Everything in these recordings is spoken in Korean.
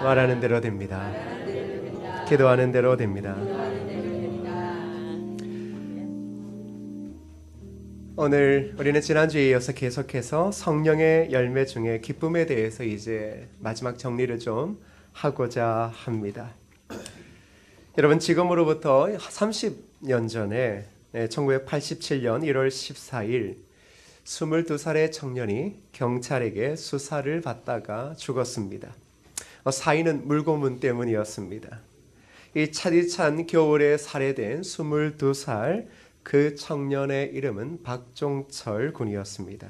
말하는 대로 됩니다. 기도하는 대로 됩니다. 오늘 우리는 지난주에 이어서 계속해서 성령의 열매 중에 기쁨에 대해서 이제 마지막 정리를 좀 하고자 합니다. 여러분, 지금으로부터 30년 전에 1987년 1월 14일 22살의 청년이 경찰에게 수사를 받다가 죽었습니다. 사인은 물고문 때문이었습니다. 이 차디찬 겨울에 살해된 22살 그 청년의 이름은 박종철 군이었습니다.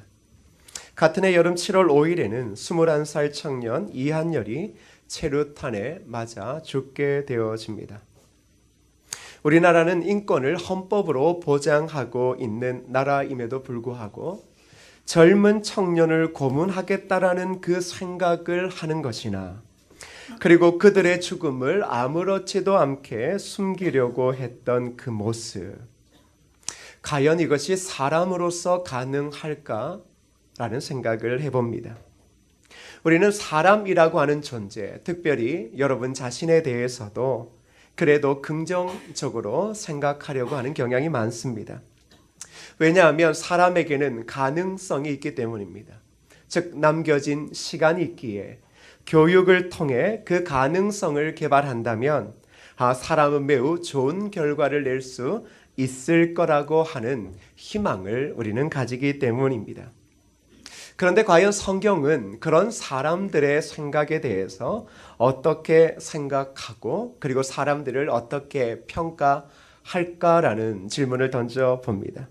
같은 해 여름 7월 5일에는 21살 청년 이한열이 체류탄에 맞아 죽게 되어집니다. 우리나라는 인권을 헌법으로 보장하고 있는 나라임에도 불구하고 젊은 청년을 고문하겠다라는 그 생각을 하는 것이나, 그리고 그들의 죽음을 아무렇지도 않게 숨기려고 했던 그 모습, 과연 이것이 사람으로서 가능할까라는 생각을 해봅니다. 우리는 사람이라고 하는 존재, 특별히 여러분 자신에 대해서도 그래도 긍정적으로 생각하려고 하는 경향이 많습니다. 왜냐하면 사람에게는 가능성이 있기 때문입니다. 즉, 남겨진 시간이 있기에 교육을 통해 그 가능성을 개발한다면 사람은 매우 좋은 결과를 낼 수 있을 거라고 하는 희망을 우리는 가지기 때문입니다. 그런데 과연 성경은 그런 사람들의 생각에 대해서 어떻게 생각하고, 그리고 사람들을 어떻게 평가할까라는 질문을 던져봅니다.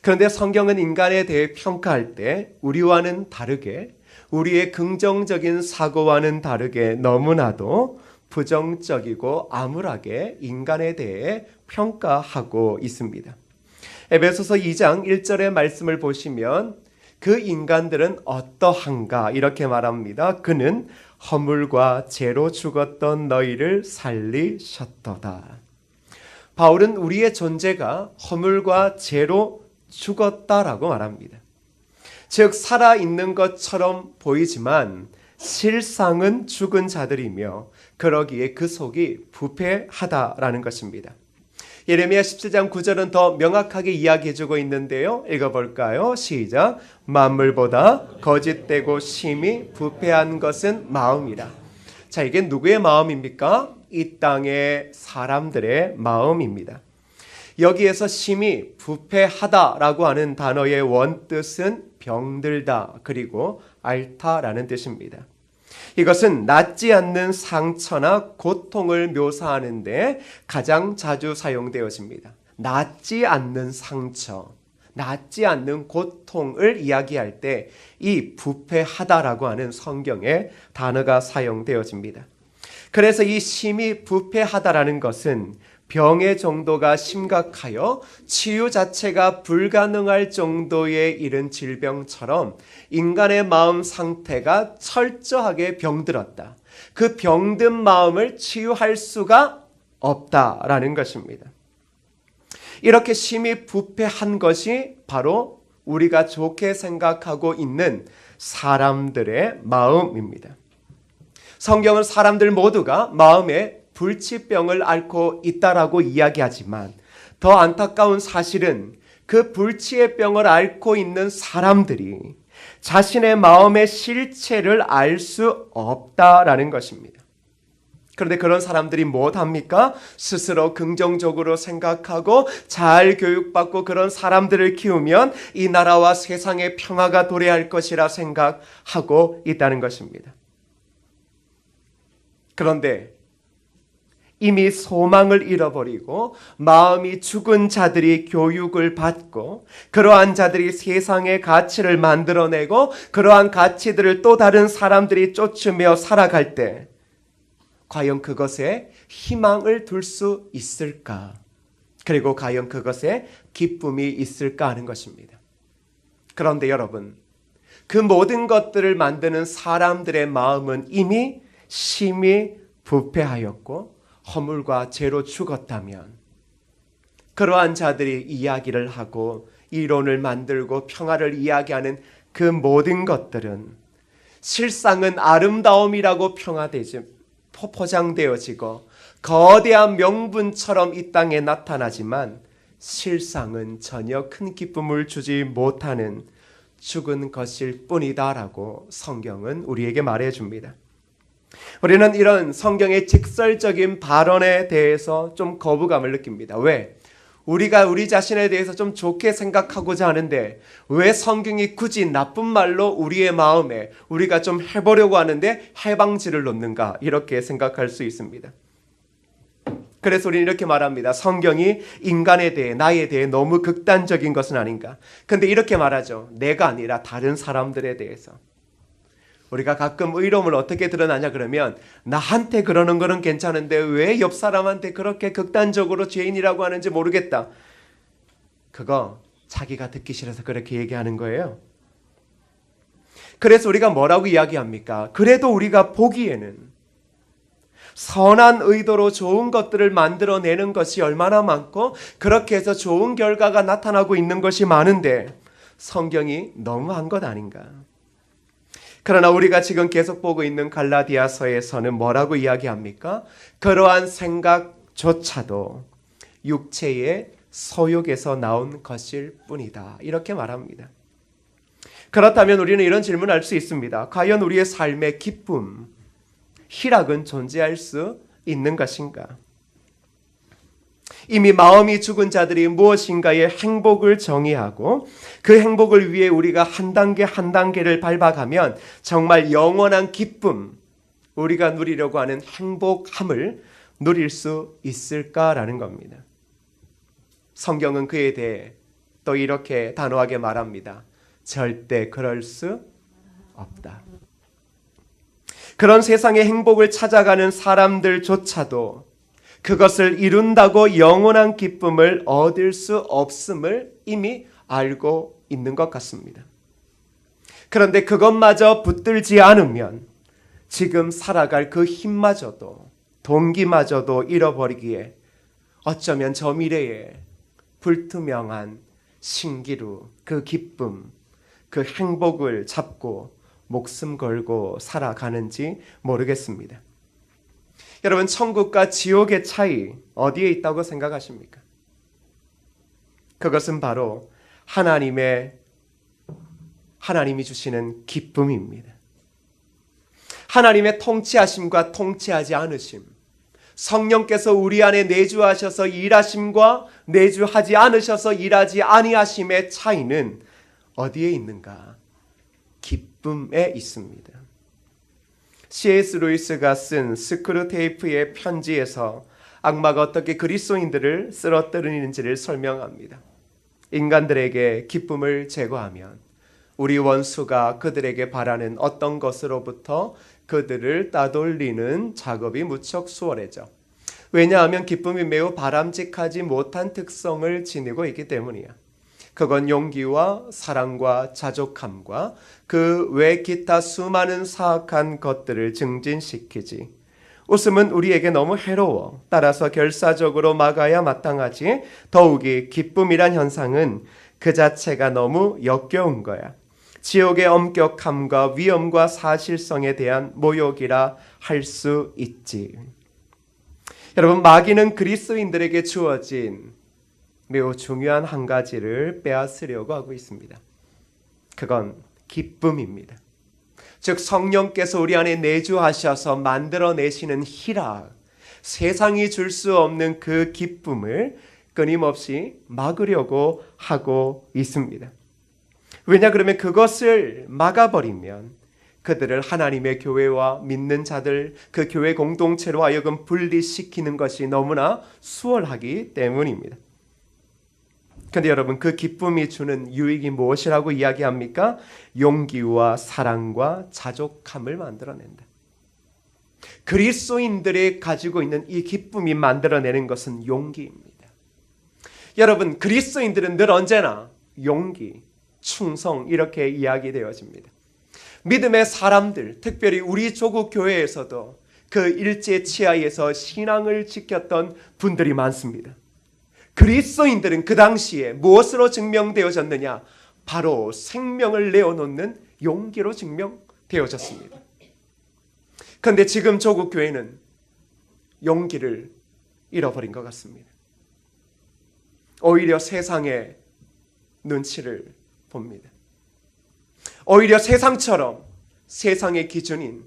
그런데 성경은 인간에 대해 평가할 때 우리와는 다르게, 우리의 긍정적인 사고와는 다르게 너무나도 부정적이고 암울하게 인간에 대해 평가하고 있습니다. 에베소서 2장 1절의 말씀을 보시면 그 인간들은 어떠한가 이렇게 말합니다. 그는 허물과 죄로 죽었던 너희를 살리셨도다. 바울은 우리의 존재가 허물과 죄로 죽었다라고 말합니다. 즉, 살아있는 것처럼 보이지만 실상은 죽은 자들이며, 그러기에 그 속이 부패하다라는 것입니다. 예레미야 17장 9절은 더 명확하게 이야기해주고 있는데요. 읽어볼까요? 시작. 만물보다 거짓되고 심히 부패한 것은 마음이라. 자, 이게 누구의 마음입니까? 이 땅의 사람들의 마음입니다. 여기에서 심히 부패하다라고 하는 단어의 원뜻은 병들다, 그리고 앓다라는 뜻입니다. 이것은 낫지 않는 상처나 고통을 묘사하는데 가장 자주 사용되어집니다. 낫지 않는 상처, 낫지 않는 고통을 이야기할 때 이 부패하다라고 하는 성경의 단어가 사용되어집니다. 그래서 이 심히 부패하다라는 것은 병의 정도가 심각하여 치유 자체가 불가능할 정도에 이른 질병처럼 인간의 마음 상태가 철저하게 병들었다. 그 병든 마음을 치유할 수가 없다라는 것입니다. 이렇게 심히 부패한 것이 바로 우리가 좋게 생각하고 있는 사람들의 마음입니다. 성경은 사람들 모두가 마음에 불치병을 앓고 있다라고 이야기하지만, 더 안타까운 사실은 그 불치의 병을 앓고 있는 사람들이 자신의 마음의 실체를 알 수 없다라는 것입니다. 그런데 그런 사람들이 무엇합니까? 스스로 긍정적으로 생각하고 잘 교육받고 그런 사람들을 키우면 이 나라와 세상의 평화가 도래할 것이라 생각하고 있다는 것입니다. 그런데 이미 소망을 잃어버리고 마음이 죽은 자들이 교육을 받고, 그러한 자들이 세상의 가치를 만들어내고 그러한 가치들을 또 다른 사람들이 쫓으며 살아갈 때 과연 그것에 희망을 둘 수 있을까? 그리고 과연 그것에 기쁨이 있을까 하는 것입니다. 그런데 여러분, 그 모든 것들을 만드는 사람들의 마음은 이미 심히 부패하였고 허물과 죄로 죽었다면, 그러한 자들이 이야기를 하고 이론을 만들고 평화를 이야기하는 그 모든 것들은 실상은 아름다움이라고 포장되어지고 거대한 명분처럼 이 땅에 나타나지만 실상은 전혀 큰 기쁨을 주지 못하는 죽은 것일 뿐이다라고 성경은 우리에게 말해줍니다. 우리는 이런 성경의 직설적인 발언에 대해서 좀 거부감을 느낍니다. 왜? 우리가 우리 자신에 대해서 좀 좋게 생각하고자 하는데 왜 성경이 굳이 나쁜 말로 우리의 마음에 우리가 좀 해보려고 하는데 해방지를 놓는가, 이렇게 생각할 수 있습니다. 그래서 우리는 이렇게 말합니다. 성경이 인간에 대해, 나에 대해 너무 극단적인 것은 아닌가. 근데 이렇게 말하죠. 내가 아니라 다른 사람들에 대해서. 우리가 가끔 의로움을 어떻게 드러나냐 그러면 나한테 그러는 거는 괜찮은데 왜 옆 사람한테 그렇게 극단적으로 죄인이라고 하는지 모르겠다. 그거 자기가 듣기 싫어서 그렇게 얘기하는 거예요. 그래서 우리가 뭐라고 이야기합니까? 그래도 우리가 보기에는 선한 의도로 좋은 것들을 만들어내는 것이 얼마나 많고 그렇게 해서 좋은 결과가 나타나고 있는 것이 많은데 성경이 너무한 것 아닌가. 그러나 우리가 지금 계속 보고 있는 갈라디아서에서는 뭐라고 이야기합니까? 그러한 생각조차도 육체의 소욕에서 나온 것일 뿐이다, 이렇게 말합니다. 그렇다면 우리는 이런 질문을 할 수 있습니다. 과연 우리의 삶의 기쁨, 희락은 존재할 수 있는 것인가? 이미 마음이 죽은 자들이 무엇인가의 행복을 정의하고 그 행복을 위해 우리가 한 단계 한 단계를 밟아가면 정말 영원한 기쁨, 우리가 누리려고 하는 행복함을 누릴 수 있을까라는 겁니다. 성경은 그에 대해 또 이렇게 단호하게 말합니다. 절대 그럴 수 없다. 그런 세상의 행복을 찾아가는 사람들조차도 그것을 이룬다고 영원한 기쁨을 얻을 수 없음을 이미 알고 있는 것 같습니다. 그런데 그것마저 붙들지 않으면 지금 살아갈 그 힘마저도, 동기마저도 잃어버리기에 어쩌면 저 미래에 불투명한 신기루, 그 기쁨, 그 행복을 잡고 목숨 걸고 살아가는지 모르겠습니다. 여러분, 천국과 지옥의 차이 어디에 있다고 생각하십니까? 그것은 바로 하나님이 주시는 기쁨입니다. 하나님의 통치하심과 통치하지 않으심, 성령께서 우리 안에 내주하셔서 일하심과 내주하지 않으셔서 일하지 아니하심의 차이는 어디에 있는가? 기쁨에 있습니다. C.S. 루이스가 쓴 스크루테이프의 편지에서 악마가 어떻게 그리스도인들을 쓰러뜨리는지를 설명합니다. 인간들에게 기쁨을 제거하면 우리 원수가 그들에게 바라는 어떤 것으로부터 그들을 따돌리는 작업이 무척 수월해져. 왜냐하면 기쁨이 매우 바람직하지 못한 특성을 지니고 있기 때문이야. 그건 용기와 사랑과 자족함과 그 외 기타 수많은 사악한 것들을 증진시키지. 웃음은 우리에게 너무 해로워. 따라서 결사적으로 막아야 마땅하지. 더욱이 기쁨이란 현상은 그 자체가 너무 역겨운 거야. 지옥의 엄격함과 위험과 사실성에 대한 모욕이라 할 수 있지. 여러분, 마귀는 그리스도인들에게 주어진 매우 중요한 한 가지를 빼앗으려고 하고 있습니다. 그건 기쁨입니다. 즉 성령께서 우리 안에 내주하셔서 만들어내시는 희락, 세상이 줄 수 없는 그 기쁨을 끊임없이 막으려고 하고 있습니다. 왜냐 그러면 그것을 막아버리면 그들을 하나님의 교회와 믿는 자들, 그 교회 공동체로 하여금 분리시키는 것이 너무나 수월하기 때문입니다. 그런데 여러분, 그 기쁨이 주는 유익이 무엇이라고 이야기합니까? 용기와 사랑과 자족함을 만들어낸다. 그리스도인들이 가지고 있는 이 기쁨이 만들어내는 것은 용기입니다. 여러분, 그리스도인들은 늘 언제나 용기, 충성, 이렇게 이야기되어집니다. 믿음의 사람들, 특별히 우리 조국 교회에서도 그 일제 치하에서 신앙을 지켰던 분들이 많습니다. 그리스도인들은 그 당시에 무엇으로 증명되어졌느냐? 바로 생명을 내어놓는 용기로 증명되어졌습니다. 되어졌습니다. 그런데 지금 조국 교회는 용기를 잃어버린 것 같습니다. 오히려 세상의 눈치를 봅니다. 오히려 세상처럼 세상의 기준인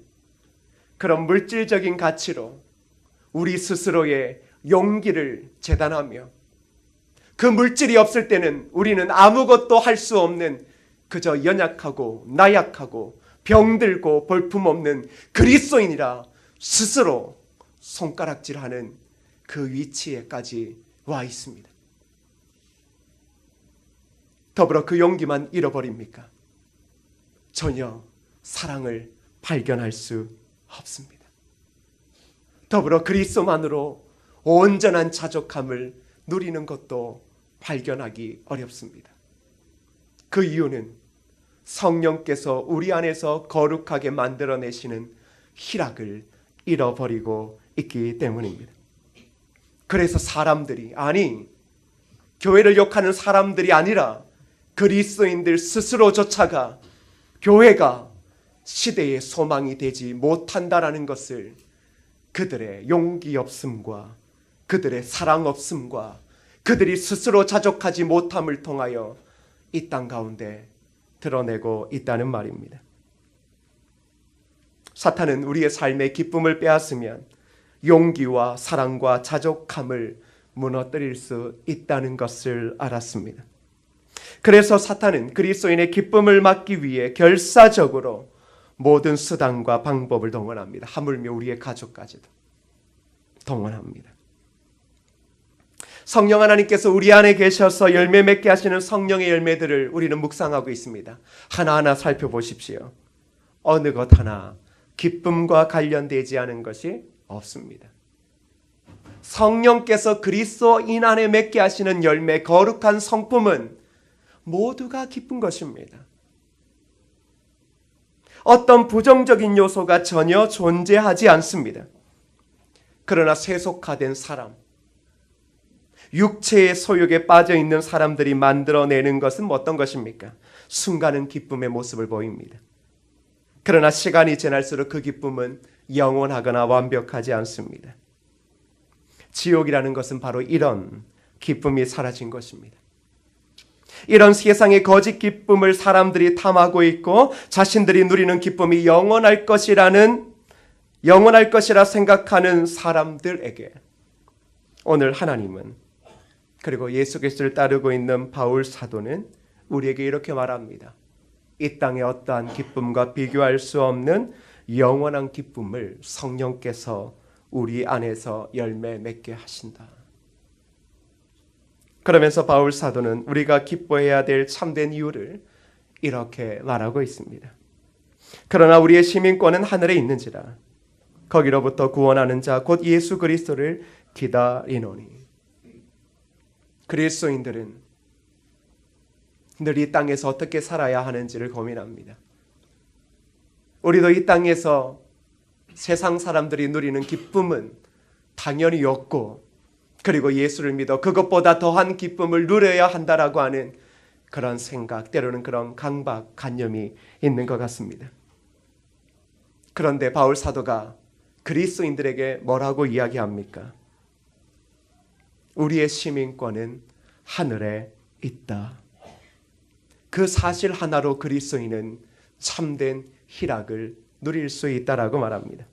그런 물질적인 가치로 우리 스스로의 용기를 재단하며 그 물질이 없을 때는 우리는 아무것도 할 수 없는 그저 연약하고 나약하고 병들고 볼품없는 그리스도인이라 스스로 손가락질하는 그 위치에까지 와 있습니다. 더불어 그 용기만 잃어버립니까? 전혀 사랑을 발견할 수 없습니다. 더불어 그리스도만으로 온전한 자족함을 누리는 것도 발견하기 어렵습니다. 그 이유는 성령께서 우리 안에서 거룩하게 만들어내시는 희락을 잃어버리고 있기 때문입니다. 그래서 사람들이, 아니 교회를 욕하는 사람들이 아니라 그리스도인들 스스로조차가 교회가 시대의 소망이 되지 못한다라는 것을 그들의 용기 없음과 그들의 사랑 없음과 그들이 스스로 자족하지 못함을 통하여 이 땅 가운데 드러내고 있다는 말입니다. 사탄은 우리의 삶의 기쁨을 빼앗으면 용기와 사랑과 자족함을 무너뜨릴 수 있다는 것을 알았습니다. 그래서 사탄은 그리스도인의 기쁨을 막기 위해 결사적으로 모든 수단과 방법을 동원합니다. 하물며 우리의 가족까지도 동원합니다. 성령 하나님께서 우리 안에 계셔서 열매 맺게 하시는 성령의 열매들을 우리는 묵상하고 있습니다. 하나하나 살펴보십시오. 어느 것 하나 기쁨과 관련되지 않은 것이 없습니다. 성령께서 그리스도인 안에 맺게 하시는 열매, 거룩한 성품은 모두가 기쁜 것입니다. 어떤 부정적인 요소가 전혀 존재하지 않습니다. 그러나 세속화된 사람, 육체의 소욕에 빠져 있는 사람들이 만들어내는 것은 어떤 것입니까? 순간은 기쁨의 모습을 보입니다. 그러나 시간이 지날수록 그 기쁨은 영원하거나 완벽하지 않습니다. 지옥이라는 것은 바로 이런 기쁨이 사라진 것입니다. 이런 세상의 거짓 기쁨을 사람들이 탐하고 있고 자신들이 누리는 기쁨이 영원할 것이라 생각하는 사람들에게 오늘 하나님은, 그리고 예수 그리스도를 따르고 있는 바울 사도는 우리에게 이렇게 말합니다. 이 땅의 어떠한 기쁨과 비교할 수 없는 영원한 기쁨을 성령께서 우리 안에서 열매 맺게 하신다. 그러면서 바울 사도는 우리가 기뻐해야 될 참된 이유를 이렇게 말하고 있습니다. 그러나 우리의 시민권은 하늘에 있는지라 거기로부터 구원하는 자 곧 예수 그리스도를 기다리노니. 그리스도인들은 늘 이 땅에서 어떻게 살아야 하는지를 고민합니다. 우리도 이 땅에서 세상 사람들이 누리는 기쁨은 당연히 없고, 그리고 예수를 믿어 그것보다 더한 기쁨을 누려야 한다라고 하는 그런 생각, 때로는 그런 강박관념이 있는 것 같습니다. 그런데 바울 사도가 그리스도인들에게 뭐라고 이야기합니까? 우리의 시민권은 하늘에 있다. 그 사실 하나로 그리스도인은 참된 희락을 누릴 수 있다라고 말합니다.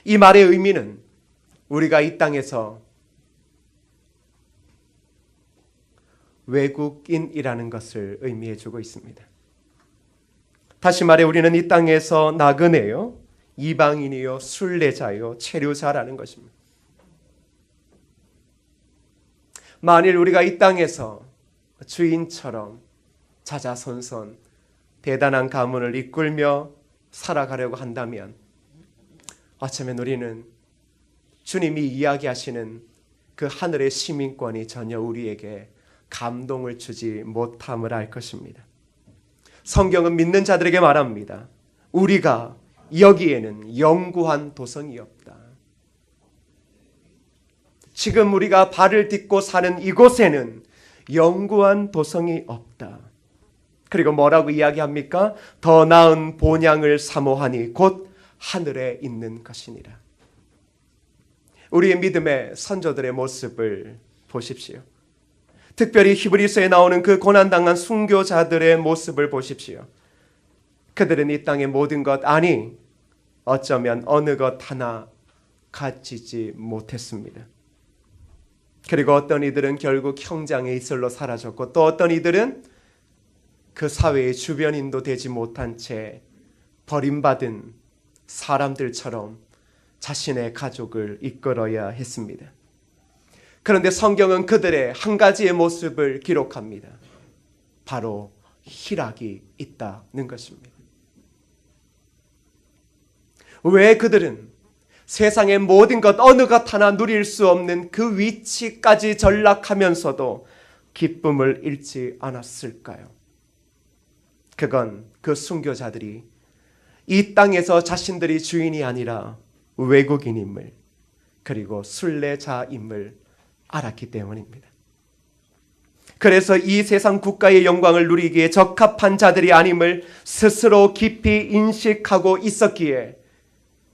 이 말의 의미는 우리가 이 땅에서 외국인이라는 것을 의미해 주고 있습니다. 다시 말해 우리는 이 땅에서 나그네요, 이방인이요, 순례자요, 체류자라는 것입니다. 만일 우리가 이 땅에서 주인처럼 자자손손 대단한 가문을 이끌며 살아가려고 한다면 어쩌면 우리는 주님이 이야기하시는 그 하늘의 시민권이 전혀 우리에게 감동을 주지 못함을 알 것입니다. 성경은 믿는 자들에게 말합니다. 우리가 여기에는 영구한 도성이 없다. 지금 우리가 발을 딛고 사는 이곳에는 영구한 도성이 없다. 그리고 뭐라고 이야기합니까? 더 나은 본향을 사모하니 곧 하늘에 있는 것이니라. 우리의 믿음의 선조들의 모습을 보십시오. 특별히 히브리서에 나오는 그 고난당한 순교자들의 모습을 보십시오. 그들은 이 땅의 모든 것, 아니 어쩌면 어느 것 하나 가지지 못했습니다. 그리고 어떤 이들은 결국 형장의 이슬로 사라졌고, 또 어떤 이들은 그 사회의 주변인도 되지 못한 채 버림받은 사람들처럼 자신의 가족을 이끌어야 했습니다. 그런데 성경은 그들의 한 가지의 모습을 기록합니다. 바로 희락이 있다는 것입니다. 왜 그들은 세상의 모든 것, 어느 것 하나 누릴 수 없는 그 위치까지 전락하면서도 기쁨을 잃지 않았을까요? 그건 그 순교자들이 이 땅에서 자신들이 주인이 아니라 외국인임을, 그리고 순례자임을 알았기 때문입니다. 그래서 이 세상 국가의 영광을 누리기에 적합한 자들이 아님을 스스로 깊이 인식하고 있었기에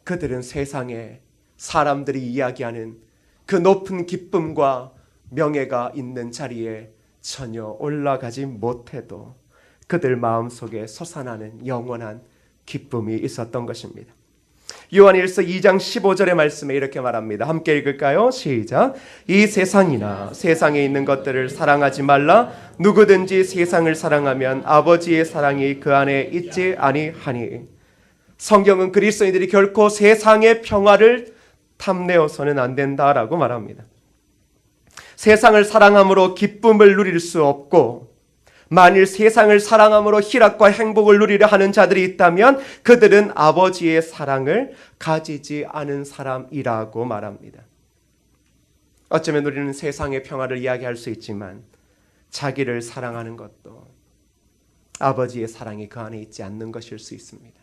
그들은 세상에 사람들이 이야기하는 그 높은 기쁨과 명예가 있는 자리에 전혀 올라가지 못해도 그들 마음속에 솟아나는 영원한 기쁨이 있었던 것입니다. 요한일서 2장 15절의 말씀에 이렇게 말합니다. 함께 읽을까요? 시작. 이 세상이나 세상에 있는 것들을 사랑하지 말라. 누구든지 세상을 사랑하면 아버지의 사랑이 그 안에 있지 아니하니. 성경은 그리스도인들이 결코 세상의 평화를 탐내어서는 안 된다라고 말합니다. 세상을 사랑함으로 기쁨을 누릴 수 없고, 만일 세상을 사랑함으로 희락과 행복을 누리려 하는 자들이 있다면 그들은 아버지의 사랑을 가지지 않은 사람이라고 말합니다. 어쩌면 우리는 세상의 평화를 이야기할 수 있지만 자기를 사랑하는 것도 아버지의 사랑이 그 안에 있지 않는 것일 수 있습니다.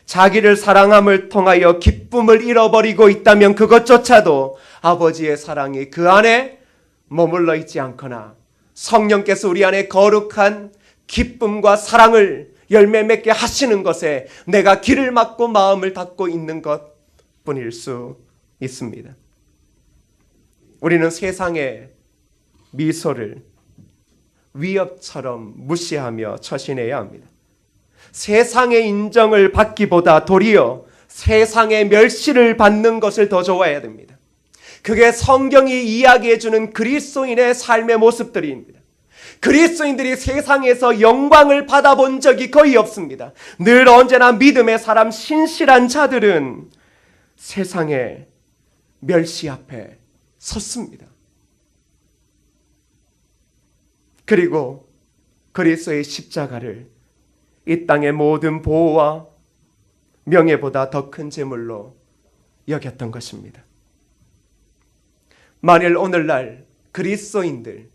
자기를 사랑함을 통하여 기쁨을 잃어버리고 있다면 그것조차도 아버지의 사랑이 그 안에 머물러 있지 않거나 성령께서 우리 안에 거룩한 기쁨과 사랑을 열매 맺게 하시는 것에 내가 길을 막고 마음을 닫고 있는 것뿐일 수 있습니다. 우리는 세상의 미소를 위협처럼 무시하며 처신해야 합니다. 세상의 인정을 받기보다 도리어 세상의 멸시를 받는 것을 더 좋아해야 됩니다. 그게 성경이 이야기해주는 그리스도인의 삶의 모습들입니다. 그리스도인들이 세상에서 영광을 받아본 적이 거의 없습니다. 늘 언제나 믿음의 사람, 신실한 자들은 세상의 멸시 앞에 섰습니다. 그리고 그리스도의 십자가를 이 땅의 모든 보호와 명예보다 더 큰 재물로 여겼던 것입니다. 만일 오늘날 그리스도인들,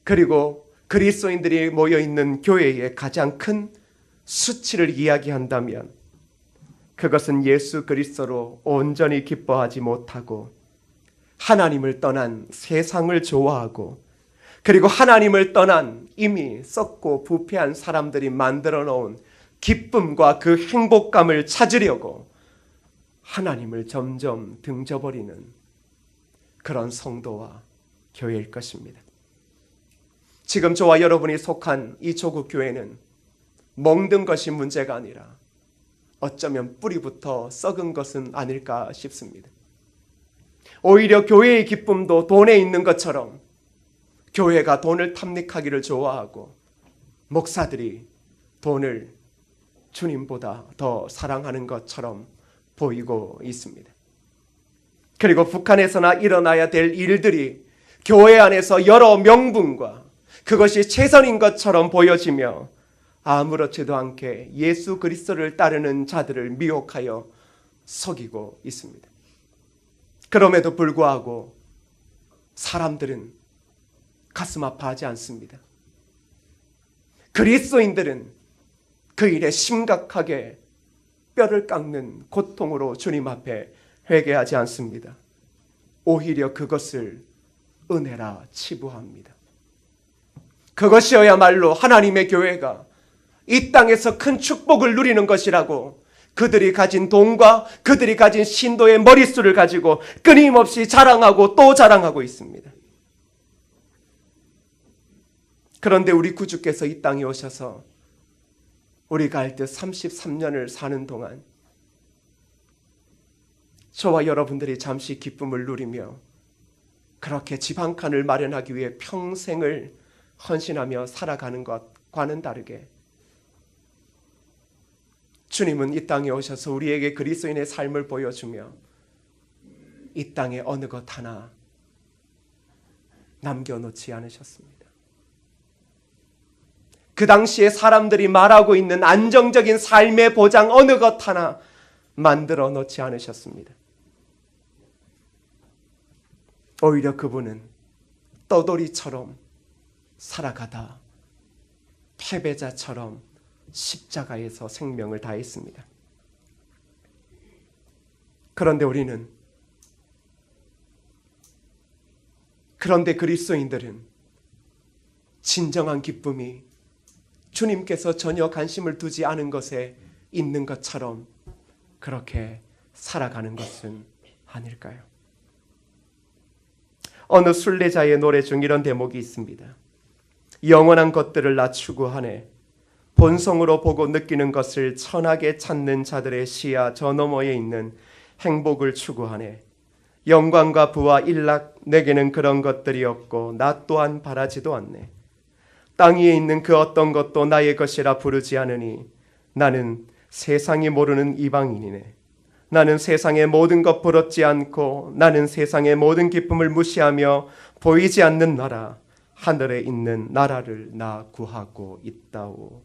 그리고 그리스도인들이 모여있는 교회의 가장 큰 수치를 이야기한다면 그것은 예수 그리스도로 온전히 기뻐하지 못하고 하나님을 떠난 세상을 좋아하고, 그리고 하나님을 떠난 이미 썩고 부패한 사람들이 만들어 놓은 기쁨과 그 행복감을 찾으려고 하나님을 점점 등져버리는 그런 성도와 교회일 것입니다. 지금 저와 여러분이 속한 이 조국 교회는 멍든 것이 문제가 아니라 어쩌면 뿌리부터 썩은 것은 아닐까 싶습니다. 오히려 교회의 기쁨도 돈에 있는 것처럼 교회가 돈을 탐닉하기를 좋아하고 목사들이 돈을 주님보다 더 사랑하는 것처럼 보이고 있습니다. 그리고 북한에서나 일어나야 될 일들이 교회 안에서 여러 명분과 그것이 최선인 것처럼 보여지며 아무렇지도 않게 예수 그리스도를 따르는 자들을 미혹하여 속이고 있습니다. 그럼에도 불구하고 사람들은 가슴 아파하지 않습니다. 그리스도인들은 그 일에 심각하게 뼈를 깎는 고통으로 주님 앞에 회개하지 않습니다. 오히려 그것을 은혜라 치부합니다. 그것이어야말로 하나님의 교회가 이 땅에서 큰 축복을 누리는 것이라고 그들이 가진 돈과 그들이 가진 신도의 머릿수를 가지고 끊임없이 자랑하고 또 자랑하고 있습니다. 그런데 우리 구주께서 이 땅에 오셔서 우리가 알 듯 33년을 사는 동안 저와 여러분들이 잠시 기쁨을 누리며 그렇게 집 한 칸을 마련하기 위해 평생을 헌신하며 살아가는 것과는 다르게 주님은 이 땅에 오셔서 우리에게 그리스도인의 삶을 보여주며 이 땅에 어느 것 하나 남겨놓지 않으셨습니다. 그 당시에 사람들이 말하고 있는 안정적인 삶의 보장 어느 것 하나 만들어 놓지 않으셨습니다. 오히려 그분은 떠돌이처럼 살아가다 패배자처럼 십자가에서 생명을 다했습니다. 그런데 그리스도인들은 진정한 기쁨이 주님께서 전혀 관심을 두지 않은 것에 있는 것처럼 그렇게 살아가는 것은 아닐까요? 어느 순례자의 노래 중 이런 대목이 있습니다. 영원한 것들을 나 추구하네. 본성으로 보고 느끼는 것을 천하게 찾는 자들의 시야 저 너머에 있는 행복을 추구하네. 영광과 부와 일락 내게는 그런 것들이 없고 나 또한 바라지도 않네. 땅 위에 있는 그 어떤 것도 나의 것이라 부르지 않으니 나는 세상이 모르는 이방인이네. 나는 세상의 모든 것 부럽지 않고 나는 세상의 모든 기쁨을 무시하며 보이지 않는 나라 하늘에 있는 나라를 나 구하고 있다오.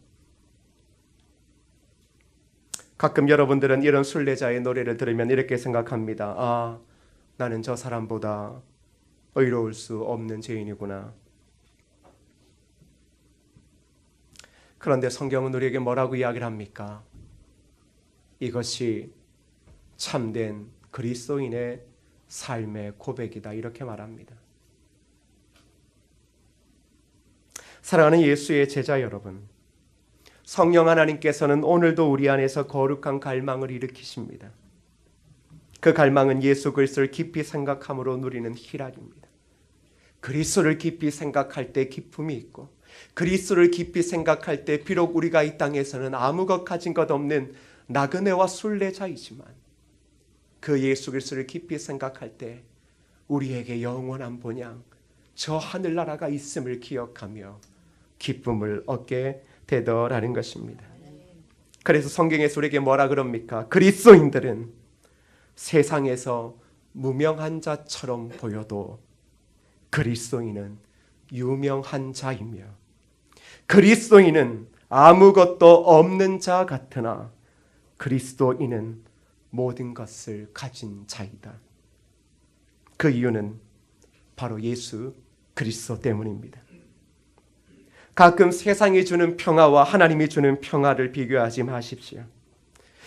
가끔 여러분들은 이런 순례자의 노래를 들으면 이렇게 생각합니다. 아, 나는 저 사람보다 의로울 수 없는 죄인이구나. 그런데 성경은 우리에게 뭐라고 이야기를 합니까? 이것이 참된 그리스도인의 삶의 고백이다 이렇게 말합니다. 사랑하는 예수의 제자 여러분, 성령 하나님께서는 오늘도 우리 안에서 거룩한 갈망을 일으키십니다. 그 갈망은 예수 그리스도를 깊이 생각함으로 누리는 희락입니다. 그리스도를 깊이 생각할 때 기쁨이 있고 그리스도를 깊이 생각할 때 비록 우리가 이 땅에서는 아무 것 가진 것 없는 나그네와 순례자이지만 그 예수 그리스도를 깊이 생각할 때 우리에게 영원한 본향 저 하늘나라가 있음을 기억하며 기쁨을 얻게 되더라는 것입니다. 그래서 성경에서 우리에게 뭐라 그럽니까? 그리스도인들은 세상에서 무명한 자처럼 보여도 그리스도인은 유명한 자이며 그리스도인은 아무것도 없는 자 같으나 그리스도인은 모든 것을 가진 자이다. 그 이유는 바로 예수 그리스도 때문입니다. 가끔 세상이 주는 평화와 하나님이 주는 평화를 비교하지 마십시오.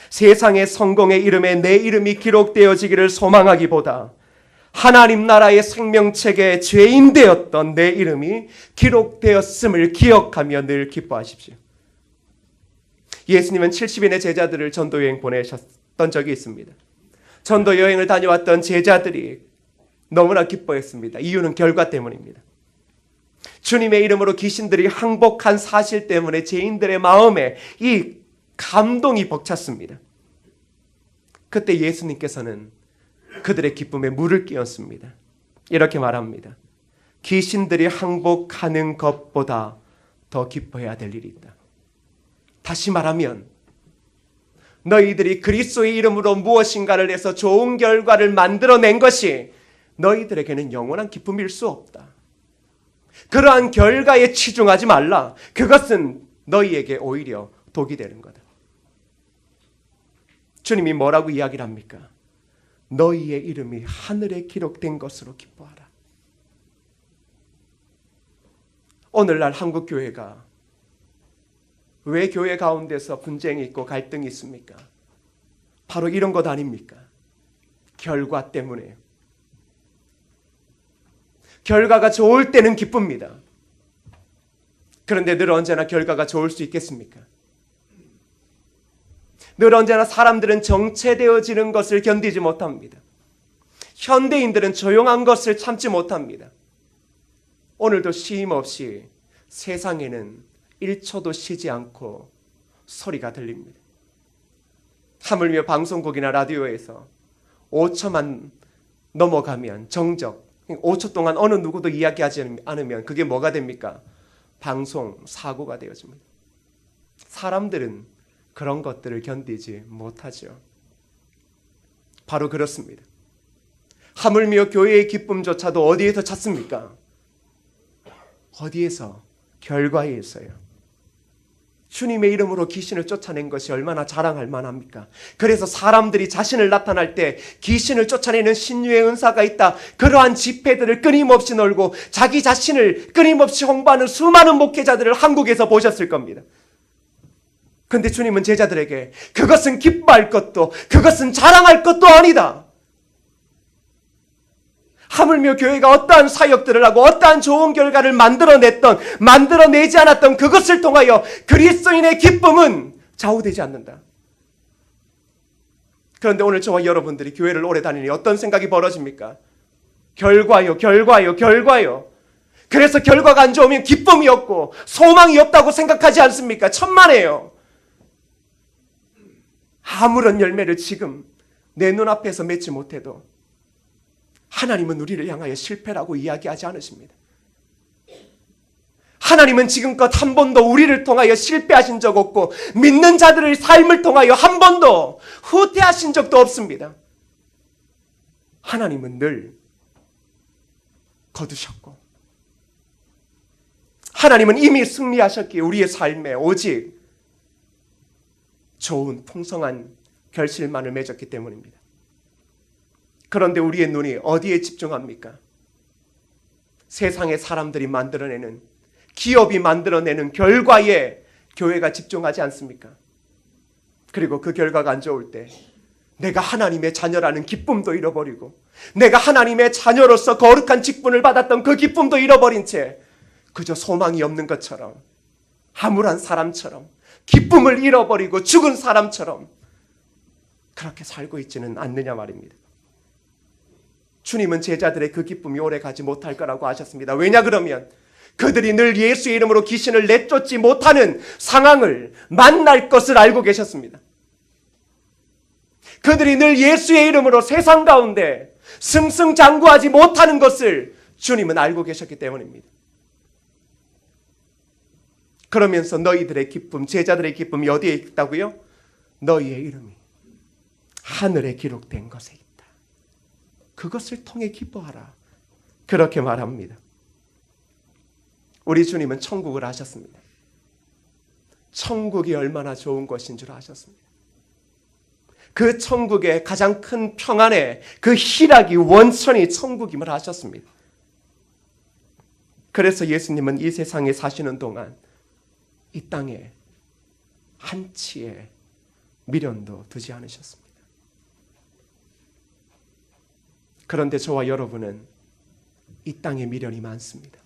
세상의 성공의 이름에 내 이름이 기록되어지기를 소망하기보다 하나님 나라의 생명책에 죄인 되었던 내 이름이 기록되었음을 기억하며 늘 기뻐하십시오. 예수님은 70인의 제자들을 전도여행 보내셨던 적이 있습니다. 전도여행을 다녀왔던 제자들이 너무나 기뻐했습니다. 이유는 결과 때문입니다. 주님의 이름으로 귀신들이 항복한 사실 때문에 죄인들의 마음에 이 감동이 벅찼습니다. 그때 예수님께서는 그들의 기쁨에 물을 끼얹습니다. 이렇게 말합니다. 귀신들이 항복하는 것보다 더 기뻐해야 될 일이 있다. 다시 말하면 너희들이 그리스도의 이름으로 무엇인가를 해서 좋은 결과를 만들어낸 것이 너희들에게는 영원한 기쁨일 수 없다. 그러한 결과에 치중하지 말라. 그것은 너희에게 오히려 독이 되는 거다. 주님이 뭐라고 이야기를 합니까? 너희의 이름이 하늘에 기록된 것으로 기뻐하라. 오늘날 한국 교회가 왜 교회 가운데서 분쟁이 있고 갈등이 있습니까? 바로 이런 것 아닙니까? 결과 때문에요. 결과가 좋을 때는 기쁩니다. 그런데 늘 언제나 결과가 좋을 수 있겠습니까? 늘 언제나 사람들은 정체되어지는 것을 견디지 못합니다. 현대인들은 조용한 것을 참지 못합니다. 오늘도 쉼 없이 세상에는 1초도 쉬지 않고 소리가 들립니다. 하물며 방송국이나 라디오에서 5초만 넘어가면 정적, 5초 동안 어느 누구도 이야기하지 않으면 그게 뭐가 됩니까? 방송 사고가 되어집니다. 사람들은 그런 것들을 견디지 못하죠. 바로 그렇습니다. 하물며 교회의 기쁨조차도 어디에서 찾습니까? 어디에서? 결과에서요. 주님의 이름으로 귀신을 쫓아낸 것이 얼마나 자랑할 만합니까? 그래서 사람들이 자신을 나타날 때 귀신을 쫓아내는 신유의 은사가 있다, 그러한 집회들을 끊임없이 놀고 자기 자신을 끊임없이 홍보하는 수많은 목회자들을 한국에서 보셨을 겁니다. 그런데 주님은 제자들에게 그것은 기뻐할 것도 그것은 자랑할 것도 아니다. 하물며 교회가 어떠한 사역들을 하고 어떠한 좋은 결과를 만들어내지 않았던 그것을 통하여 그리스도인의 기쁨은 좌우되지 않는다. 그런데 오늘 저와 여러분들이 교회를 오래 다니니 어떤 생각이 벌어집니까? 결과요. 그래서 결과가 안 좋으면 기쁨이 없고 소망이 없다고 생각하지 않습니까? 천만에요. 아무런 열매를 지금 내 눈앞에서 맺지 못해도 하나님은 우리를 향하여 실패라고 이야기하지 않으십니다. 하나님은 지금껏 한 번도 우리를 통하여 실패하신 적 없고 믿는 자들의 삶을 통하여 한 번도 후퇴하신 적도 없습니다. 하나님은 늘 거두셨고 하나님은 이미 승리하셨기에 우리의 삶에 오직 좋은 풍성한 결실만을 맺었기 때문입니다. 그런데 우리의 눈이 어디에 집중합니까? 세상의 사람들이 만들어내는, 기업이 만들어내는 결과에 교회가 집중하지 않습니까? 그리고 그 결과가 안 좋을 때 내가 하나님의 자녀라는 기쁨도 잃어버리고 내가 하나님의 자녀로서 거룩한 직분을 받았던 그 기쁨도 잃어버린 채 그저 소망이 없는 것처럼, 암울한 사람처럼, 기쁨을 잃어버리고 죽은 사람처럼 그렇게 살고 있지는 않느냐 말입니다. 주님은 제자들의 그 기쁨이 오래가지 못할 거라고 하셨습니다. 왜냐 그러면 그들이 늘 예수의 이름으로 귀신을 내쫓지 못하는 상황을 만날 것을 알고 계셨습니다. 그들이 늘 예수의 이름으로 세상 가운데 승승장구하지 못하는 것을 주님은 알고 계셨기 때문입니다. 그러면서 너희들의 기쁨, 제자들의 기쁨이 어디에 있다고요? 너희의 이름이 하늘에 기록된 것에 있다. 그것을 통해 기뻐하라. 그렇게 말합니다. 우리 주님은 천국을 아셨습니다. 천국이 얼마나 좋은 것인 줄 아셨습니다. 그 천국의 가장 큰 평안의 그 희락이 원천이 천국임을 아셨습니다. 그래서 예수님은 이 세상에 사시는 동안 이 땅에 한치의 미련도 두지 않으셨습니다. 그런데 저와 여러분은 이 땅에 미련이 많습니다.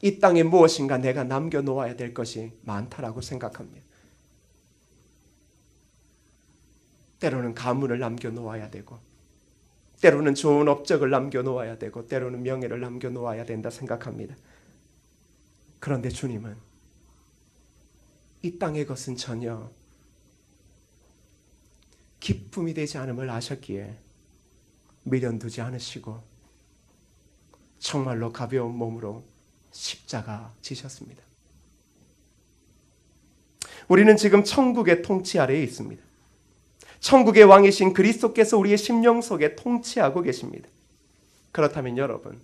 이 땅에 무엇인가 내가 남겨놓아야 될 것이 많다라고 생각합니다. 때로는 가문을 남겨놓아야 되고 때로는 좋은 업적을 남겨놓아야 되고 때로는 명예를 남겨놓아야 된다 생각합니다. 그런데 주님은 이 땅의 것은 전혀 기쁨이 되지 않음을 아셨기에 미련 두지 않으시고 정말로 가벼운 몸으로 십자가 지셨습니다. 우리는 지금 천국의 통치 아래에 있습니다. 천국의 왕이신 그리스도께서 우리의 심령 속에 통치하고 계십니다. 그렇다면 여러분,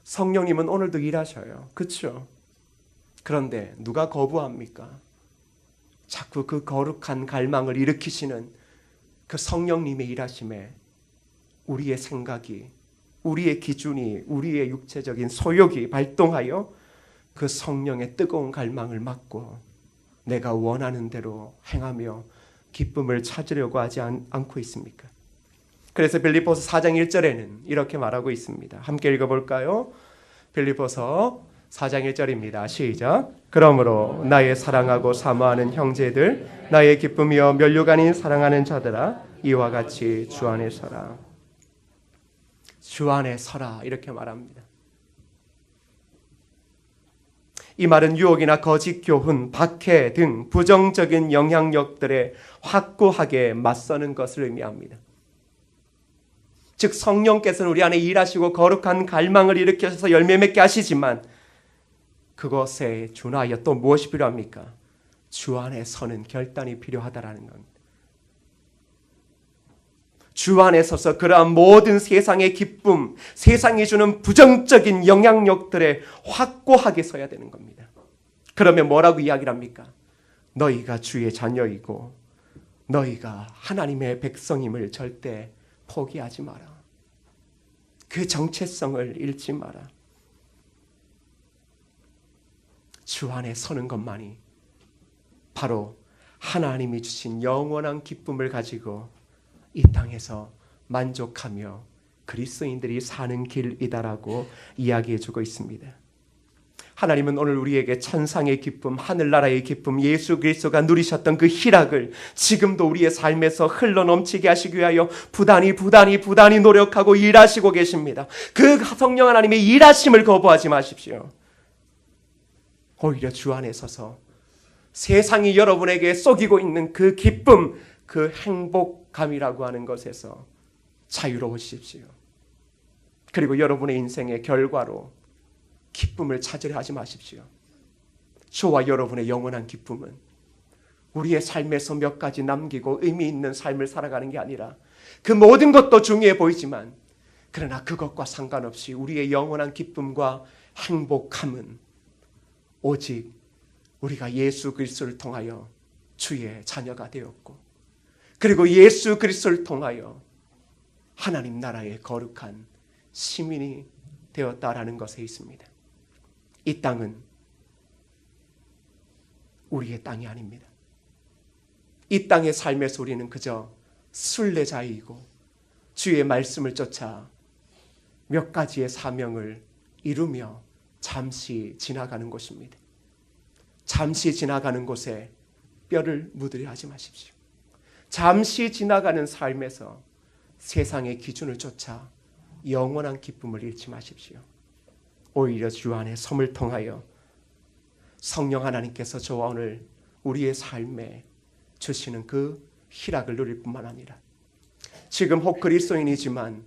성령님은 오늘도 일하셔요. 그렇죠? 그런데 누가 거부합니까? 자꾸 그 거룩한 갈망을 일으키시는 그 성령님의 일하심에 우리의 생각이, 우리의 기준이, 우리의 육체적인 소욕이 발동하여 그 성령의 뜨거운 갈망을 막고 내가 원하는 대로 행하며 기쁨을 찾으려고 하지 않고 있습니까? 그래서 빌립보서 4장 1절에는 이렇게 말하고 있습니다. 함께 읽어볼까요? 빌립보서 4장 1절입니다. 시작. 그러므로 나의 사랑하고 사모하는 형제들, 나의 기쁨이여 면류관인 사랑하는 자들아, 이와 같이 주 안에 서라. 주 안에 서라, 이렇게 말합니다. 이 말은 유혹이나 거짓 교훈, 박해 등 부정적인 영향력들에 확고하게 맞서는 것을 의미합니다. 즉 성령께서는 우리 안에 일하시고 거룩한 갈망을 일으켜서 열매 맺게 하시지만 그것에 준하여 또 무엇이 필요합니까? 주 안에 서는 결단이 필요하다라는 겁니다. 주 안에 서서 그러한 모든 세상의 기쁨, 세상이 주는 부정적인 영향력들에 확고하게 서야 되는 겁니다. 그러면 뭐라고 이야기를 합니까? 너희가 주의 자녀이고 너희가 하나님의 백성임을 절대 포기하지 마라. 그 정체성을 잃지 마라. 주 안에 서는 것만이 바로 하나님이 주신 영원한 기쁨을 가지고 이 땅에서 만족하며 그리스도인들이 사는 길이다라고 이야기해주고 있습니다. 하나님은 오늘 우리에게 천상의 기쁨, 하늘나라의 기쁨, 예수 그리스도가 누리셨던 그 희락을 지금도 우리의 삶에서 흘러넘치게 하시기 위하여 부단히 노력하고 일하시고 계십니다. 그 성령 하나님의 일하심을 거부하지 마십시오. 오히려 주 안에 서서 세상이 여러분에게 쏘기고 있는 그 기쁨, 그 행복감이라고 하는 것에서 자유로우십시오. 그리고 여러분의 인생의 결과로 기쁨을 찾으려 하지 마십시오. 저와 여러분의 영원한 기쁨은 우리의 삶에서 몇 가지 남기고 의미 있는 삶을 살아가는 게 아니라 그 모든 것도 중요해 보이지만 그러나 그것과 상관없이 우리의 영원한 기쁨과 행복함은 오직 우리가 예수 그리스도를 통하여 주의 자녀가 되었고 그리고 예수 그리스도를 통하여 하나님 나라의 거룩한 시민이 되었다라는 것에 있습니다. 이 땅은 우리의 땅이 아닙니다. 이 땅의 삶에서 우리는 그저 순례자이고 주의 말씀을 쫓아 몇 가지의 사명을 이루며 잠시 지나가는 곳입니다. 잠시 지나가는 곳에 뼈를 묻으려 하지 마십시오. 잠시 지나가는 삶에서 세상의 기준을 쫓아 영원한 기쁨을 잃지 마십시오. 오히려 주 안에 섬을 통하여 성령 하나님께서 저와 오늘 우리의 삶에 주시는 그 희락을 누릴 뿐만 아니라 지금 혹 그리스도인이지만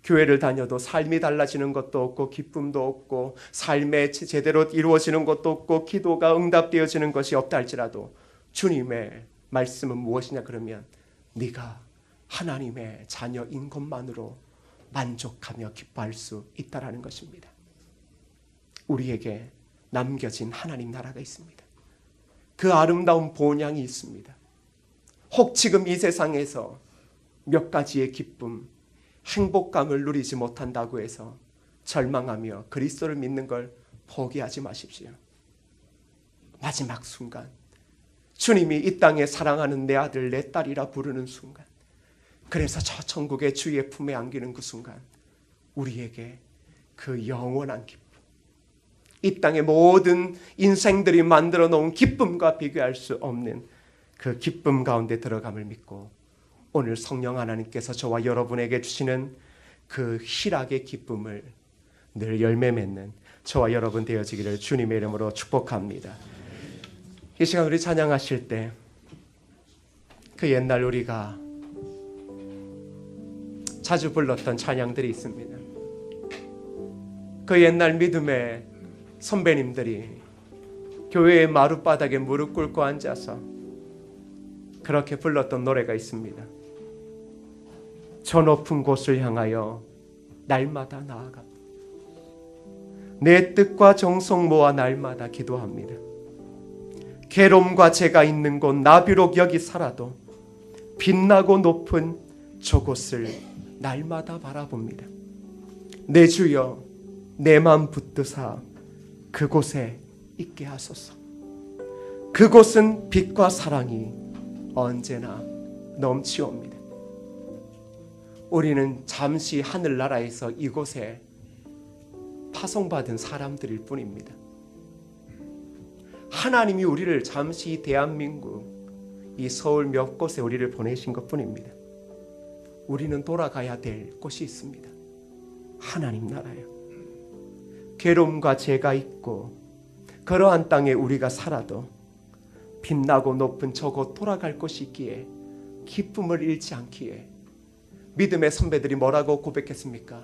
교회를 다녀도 삶이 달라지는 것도 없고 기쁨도 없고 삶에 제대로 이루어지는 것도 없고 기도가 응답되어지는 것이 없다 할지라도 주님의 말씀은 무엇이냐 그러면 네가 하나님의 자녀인 것만으로 만족하며 기뻐할 수 있다라는 것입니다. 우리에게 남겨진 하나님 나라가 있습니다. 그 아름다운 본향이 있습니다. 혹 지금 이 세상에서 몇 가지의 기쁨, 행복감을 누리지 못한다고 해서 절망하며 그리스도를 믿는 걸 포기하지 마십시오. 마지막 순간 주님이 이 땅에 사랑하는 내 아들 내 딸이라 부르는 순간 그래서 저 천국의 주의 품에 안기는 그 순간 우리에게 그 영원한 기쁨 이 땅의 모든 인생들이 만들어 놓은 기쁨과 비교할 수 없는 그 기쁨 가운데 들어감을 믿고 오늘 성령 하나님께서 저와 여러분에게 주시는 그 희락의 기쁨을 늘 열매 맺는 저와 여러분 되어지기를 주님의 이름으로 축복합니다. 이 시간 우리 찬양하실 때 그 옛날 우리가 자주 불렀던 찬양들이 있습니다. 그 옛날 믿음의 선배님들이 교회의 마룻바닥에 무릎 꿇고 앉아서 그렇게 불렀던 노래가 있습니다. 저 높은 곳을 향하여 날마다 나아갑니다. 내 뜻과 정성 모아 날마다 기도합니다. 괴로움과 죄가 있는 곳 나 비록 여기 살아도 빛나고 높은 저곳을 날마다 바라봅니다. 내 주여 내 맘 붙드사 그곳에 있게 하소서. 그곳은 빛과 사랑이 언제나 넘치옵니다. 우리는 잠시 하늘나라에서 이곳에 파송받은 사람들일 뿐입니다. 하나님이 우리를 잠시 이 대한민국, 이 서울 몇 곳에 우리를 보내신 것뿐입니다. 우리는 돌아가야 될 곳이 있습니다. 하나님 나라요. 괴로움과 죄가 있고 그러한 땅에 우리가 살아도 빛나고 높은 저곳 돌아갈 곳이 있기에 기쁨을 잃지 않기에 믿음의 선배들이 뭐라고 고백했습니까?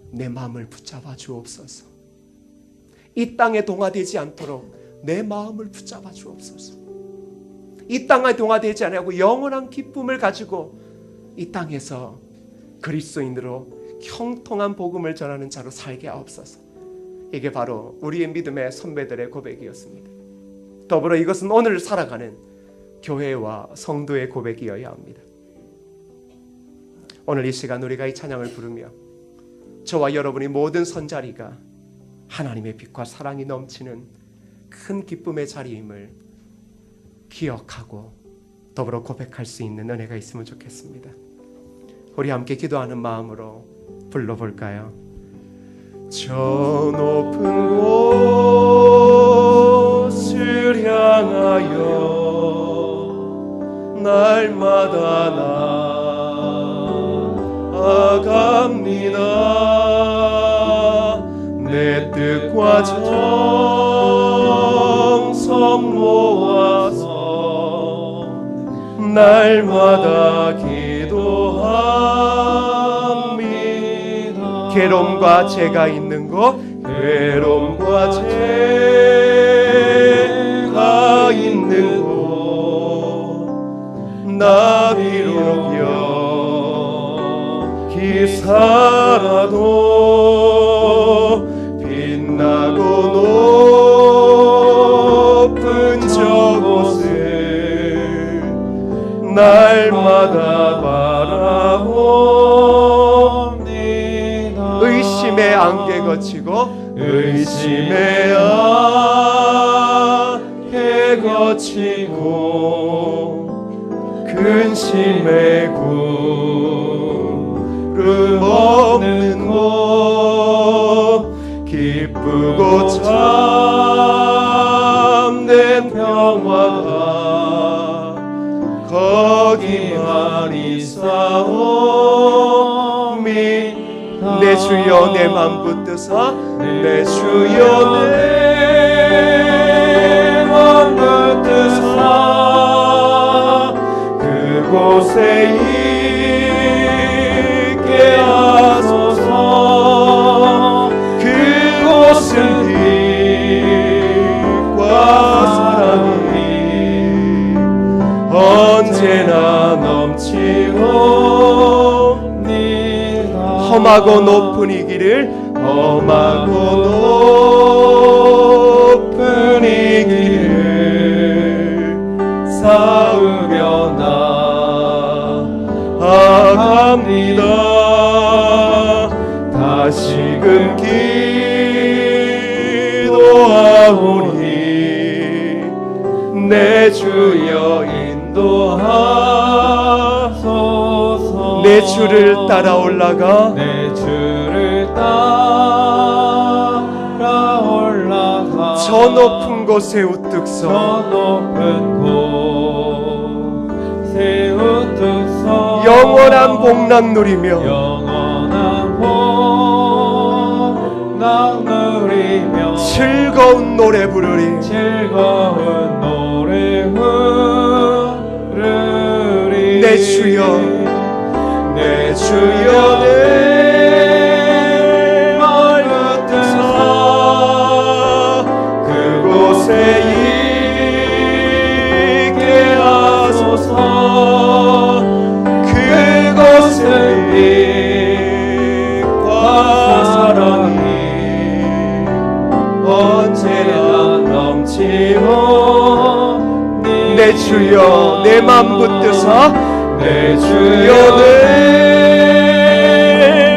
내 마음을 붙잡아 주옵소서. 이 땅에 동화되지 않도록 내 마음을 붙잡아 주옵소서. 이 땅에 동화되지 않고 영원한 기쁨을 가지고 이 땅에서 그리스도인으로 형통한 복음을 전하는 자로 살게 하옵소서. 이게 바로 우리의 믿음의 선배들의 고백이었습니다. 더불어 이것은 오늘 살아가는 교회와 성도의 고백이어야 합니다. 오늘 이 시간 우리가 이 찬양을 부르며 저와 여러분이 모든 선자리가 하나님의 빛과 사랑이 넘치는 큰 기쁨의 자리임을 기억하고 더불어 고백할 수 있는 은혜가 있으면 좋겠습니다. 우리 함께 기도하는 마음으로 불러볼까요? 저 높은 곳을 향하여 날마다 나아갑니다. 내 뜻과 정성 모아서 날마다 기도합니다. 괴로움과 죄가 있는 곳, 괴로움과 죄가 있는 곳, 나 비록 여기 살아도 빛나고 높은 저곳을 날마다 바라봅니다. 의심의 안개 거치고 의심의 안개 거치고 근심의 구름 없는 곳 기쁘고 참된 평화가 거기만 있사오미. 내 주여 내 맘 붙드사 내 주여 내 맘 붙드사 그곳에 있게 하소서. 그곳은 빛과 사랑이 언제나 넘치옵니다. 험하고 높은 이 길을 험하고 높은 이 길을 쌓으며 나아갑니다. 다시금 기도하오니 내 주여 인도하소서. 내 주를 따라 올라가 내 주를 따라 올라가 저 높은 곳에 우뚝 서 저 높은 곳에 우뚝 서 영원한 복락 누리며 영원한 복락 누리며 즐거운 노래 부르리 즐거운 노래 부르리. 내 주여 내 주여 내 말 붙드사 그곳에 있게 하소서. 그곳에 빛과 사랑이 언제나 넘치오니. 내 주여 내 맘 붙드사 내 주여 내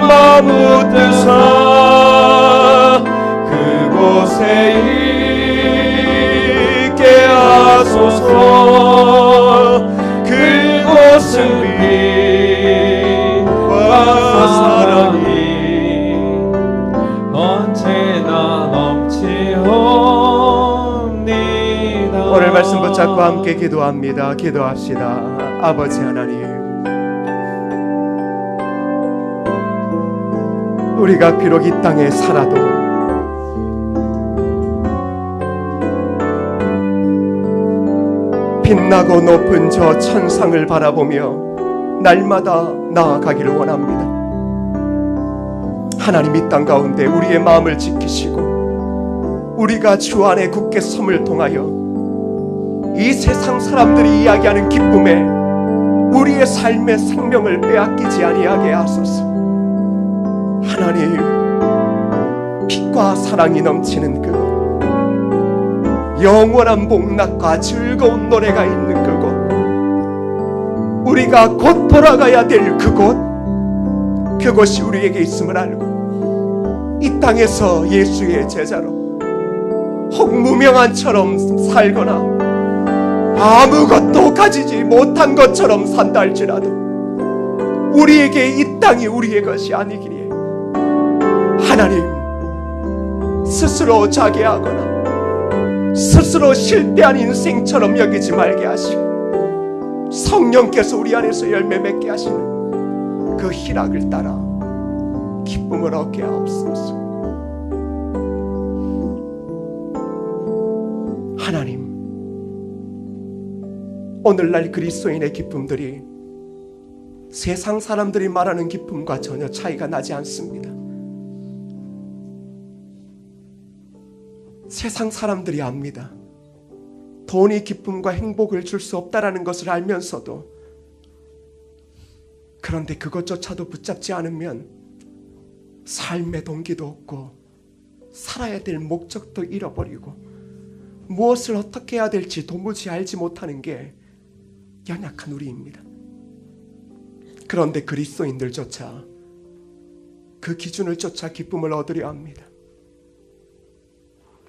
맘 붙드사 그곳에 있게 하소서. 그곳은 빛과 사랑이 언제나 넘치옵니다. 말씀 붙잡고 함께 기도합니다. 기도합시다. 아버지 하나님, 우리가 비록 이 땅에 살아도 빛나고 높은 저 천상을 바라보며 날마다 나아가기를 원합니다. 하나님, 이 땅 가운데 우리의 마음을 지키시고 우리가 주 안에 굳게 섬을 통하여 이 세상 사람들이 이야기하는 기쁨에 우리의 삶의 생명을 빼앗기지 아니하게 하소서. 하나님, 빛과 사랑이 넘치는 그곳, 영원한 복락과 즐거운 노래가 있는 그곳, 우리가 곧 돌아가야 될 그곳이 우리에게 있음을 알고 이 땅에서 예수의 제자로 혹 무명한처럼 살거나 아무것도 가지지 못한 것처럼 산다 할지라도 우리에게 이 땅이 우리의 것이 아니기에 하나님, 스스로 자괴하거나 스스로 실패한 인생처럼 여기지 말게 하시고 성령께서 우리 안에서 열매 맺게 하시는 그 희락을 따라 기쁨을 얻게 하옵소서. 하나님, 오늘날 그리스도인의 기쁨들이 세상 사람들이 말하는 기쁨과 전혀 차이가 나지 않습니다. 세상 사람들이 압니다. 돈이 기쁨과 행복을 줄 수 없다라는 것을 알면서도, 그런데 그것조차도 붙잡지 않으면 삶의 동기도 없고 살아야 될 목적도 잃어버리고 무엇을 어떻게 해야 될지 도무지 알지 못하는 게 연약한 우리입니다. 그런데 그리스도인들조차 그 기준을 쫓아 기쁨을 얻으려 합니다.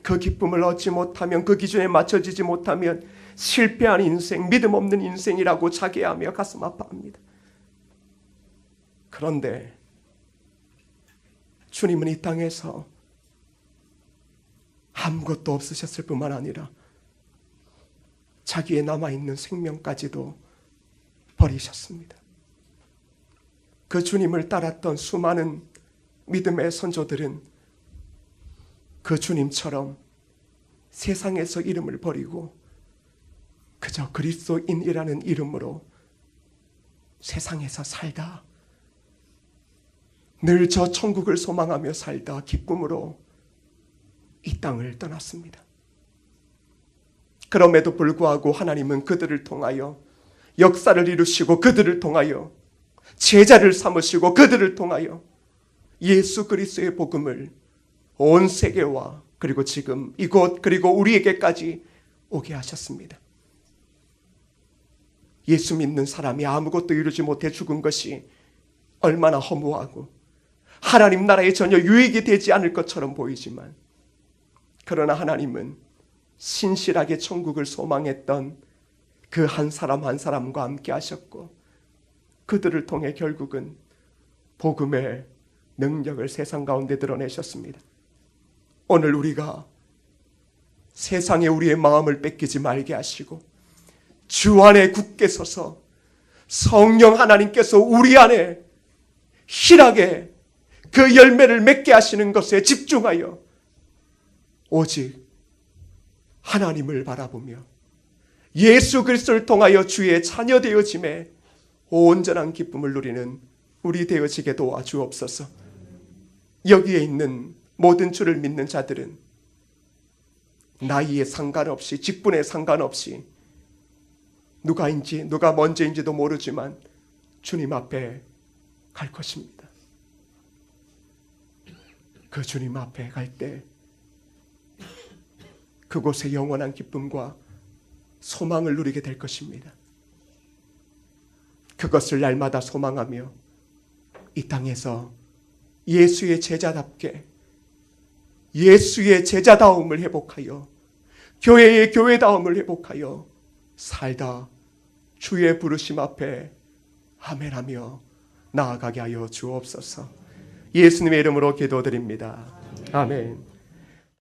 그 기쁨을 얻지 못하면, 그 기준에 맞춰지지 못하면 실패한 인생, 믿음 없는 인생이라고 자괴하며 가슴 아파합니다. 그런데 주님은 이 땅에서 아무것도 없으셨을 뿐만 아니라 자기의 남아있는 생명까지도 버리셨습니다. 그 주님을 따랐던 수많은 믿음의 선조들은 그 주님처럼 세상에서 이름을 버리고 그저 그리스도인이라는 이름으로 세상에서 살다, 늘 저 천국을 소망하며 살다 기쁨으로 이 땅을 떠났습니다. 그럼에도 불구하고 하나님은 그들을 통하여 역사를 이루시고 그들을 통하여 제자를 삼으시고 그들을 통하여 예수 그리스도의 복음을 온 세계와 그리고 지금 이곳 그리고 우리에게까지 오게 하셨습니다. 예수 믿는 사람이 아무것도 이루지 못해 죽은 것이 얼마나 허무하고 하나님 나라에 전혀 유익이 되지 않을 것처럼 보이지만, 그러나 하나님은 신실하게 천국을 소망했던 그 한 사람 한 사람과 함께 하셨고 그들을 통해 결국은 복음의 능력을 세상 가운데 드러내셨습니다. 오늘 우리가 세상에 우리의 마음을 뺏기지 말게 하시고 주 안에 굳게 서서 성령 하나님께서 우리 안에 희락에 그 열매를 맺게 하시는 것에 집중하여 오직 하나님을 바라보며 예수 그리스도를 통하여 주의 자녀 되어짐에 온전한 기쁨을 누리는 우리 되어지게 도와주옵소서. 여기에 있는 모든 주를 믿는 자들은 나이에 상관없이, 직분에 상관없이, 누가 먼저인지도 모르지만 주님 앞에 갈 것입니다. 그 주님 앞에 갈 때 그곳에 영원한 기쁨과 소망을 누리게 될 것입니다. 그것을 날마다 소망하며 이 땅에서 예수의 제자답게 예수의 제자다움을 회복하여 교회의 교회다움을 회복하여 살다 주의 부르심 앞에 아멘하며 나아가게 하여 주옵소서. 예수님의 이름으로 기도드립니다. 아멘.